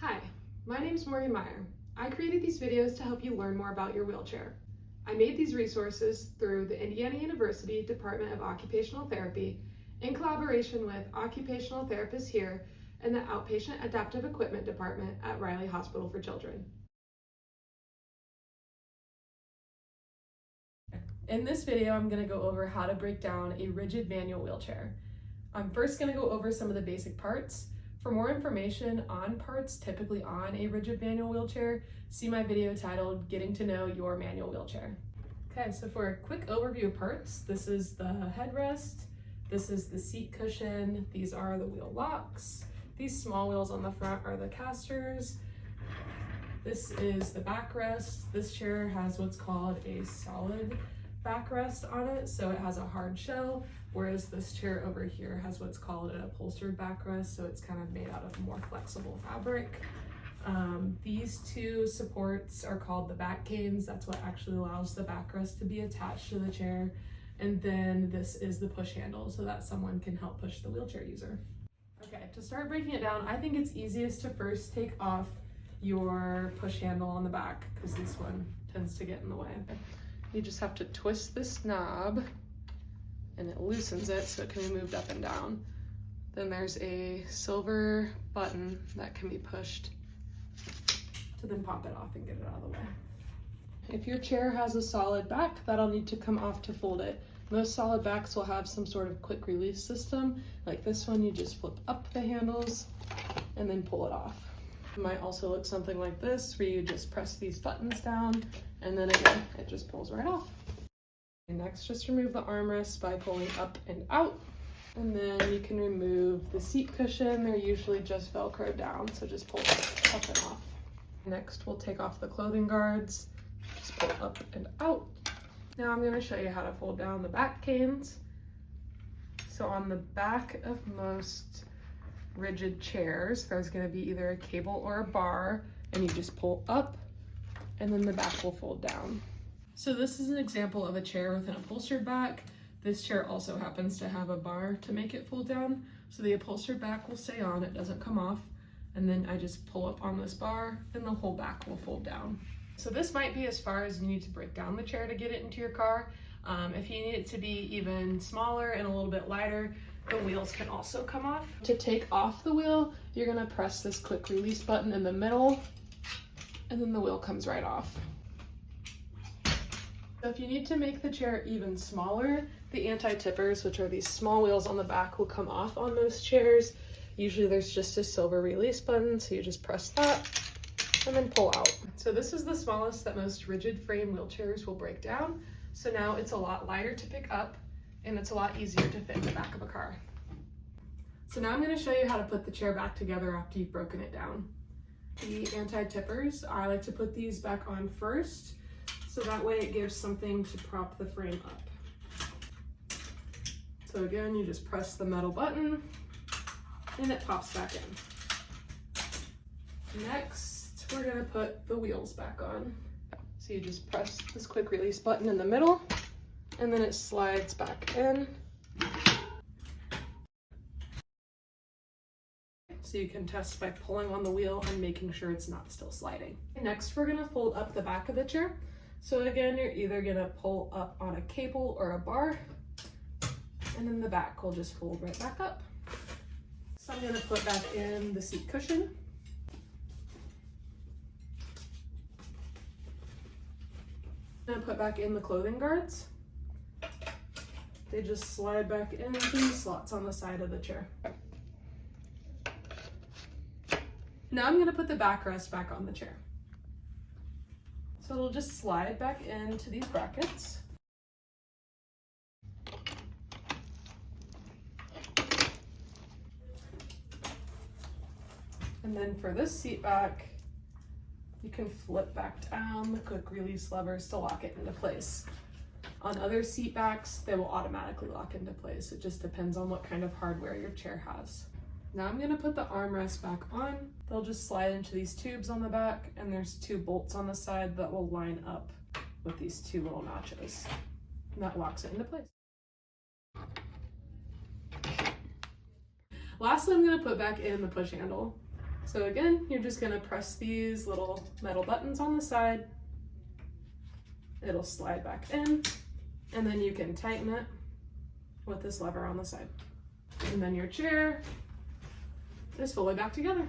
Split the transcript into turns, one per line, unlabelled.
Hi, my name's Morgan Meyer. I created these videos to help you learn more about your wheelchair. I made these resources through the Indiana University Department of Occupational Therapy in collaboration with occupational therapists here and the Outpatient Adaptive Equipment Department at Riley Hospital for Children. In this video, I'm going to go over how to break down a rigid manual wheelchair. I'm first going to go over some of the basic parts. For more information on parts typically on a rigid manual wheelchair, see my video titled Getting to Know Your Manual Wheelchair. Okay, so for a quick overview of parts, this is the headrest, this is the seat cushion, these are the wheel locks, these small wheels on the front are the casters, this is the backrest. This chair has what's called a solid backrest on it, so it has a hard shell, whereas this chair over here has what's called an upholstered backrest, so it's kind of made out of more flexible fabric. These two supports are called the back canes. That's what actually allows the backrest to be attached to the chair. And then this is the push handle, so that someone can help push the wheelchair user. Okay, to start breaking it down, I think it's easiest to first take off your push handle on the back, because this one tends to get in the way. You just have to twist this knob and it loosens it so it can be moved up and down. Then there's a silver button that can be pushed to then pop it off and get it out of the way. If your chair has a solid back, that'll need to come off to fold it. Most solid backs will have some sort of quick release system. Like this one, you just flip up the handles and then pull it off. It might also look something like this, where you just press these buttons down and then again, it just pulls right off. And next, just remove the armrests by pulling up and out. And then you can remove the seat cushion. They're usually just Velcro down, so just pull up and off. Next, we'll take off the clothing guards. Just pull up and out. Now I'm going to show you how to fold down the back canes. So on the back of most rigid chairs, there's going to be either a cable or a bar, and you just pull up and then the back will fold down. So this is an example of a chair with an upholstered back. This chair also happens to have a bar to make it fold down. So the upholstered back will stay on, it doesn't come off. And then I just pull up on this bar and the whole back will fold down. So this might be as far as you need to break down the chair to get it into your car. If you need it to be even smaller and a little bit lighter, the wheels can also come off. To take off the wheel, you're gonna press this quick release button in the middle and then the wheel comes right off. So if you need to make the chair even smaller, the anti-tippers, which are these small wheels on the back, will come off on most chairs. Usually there's just a silver release button, so you just press that and then pull out. So this is the smallest that most rigid frame wheelchairs will break down. So now it's a lot lighter to pick up and it's a lot easier to fit in the back of a car. So now I'm going to show you how to put the chair back together after you've broken it down. The anti-tippers, I like to put these back on first, so that way it gives something to prop the frame up. So again, you just press the metal button and it pops back in. Next, we're gonna put the wheels back on. So you just press this quick release button in the middle and then it slides back in. So you can test by pulling on the wheel and making sure it's not still sliding. Next, we're gonna fold up the back of the chair. So again, you're either gonna pull up on a cable or a bar, and then the back will just fold right back up. So I'm gonna put back in the seat cushion. I'm gonna put back in the clothing guards. They just slide back into these slots on the side of the chair. Now I'm gonna put the backrest back on the chair. So it'll just slide back into these brackets. And then for this seat back, you can flip back down the quick release levers to lock it into place. On other seat backs, they will automatically lock into place. It just depends on what kind of hardware your chair has. Now I'm gonna put the armrests back on. They'll just slide into these tubes on the back, and there's two bolts on the side that will line up with these two little notches. And that locks it into place. Lastly, I'm gonna put back in the push handle. So again, you're just gonna press these little metal buttons on the side. It'll slide back in, and then you can tighten it with this lever on the side. And then your chair is fully back together.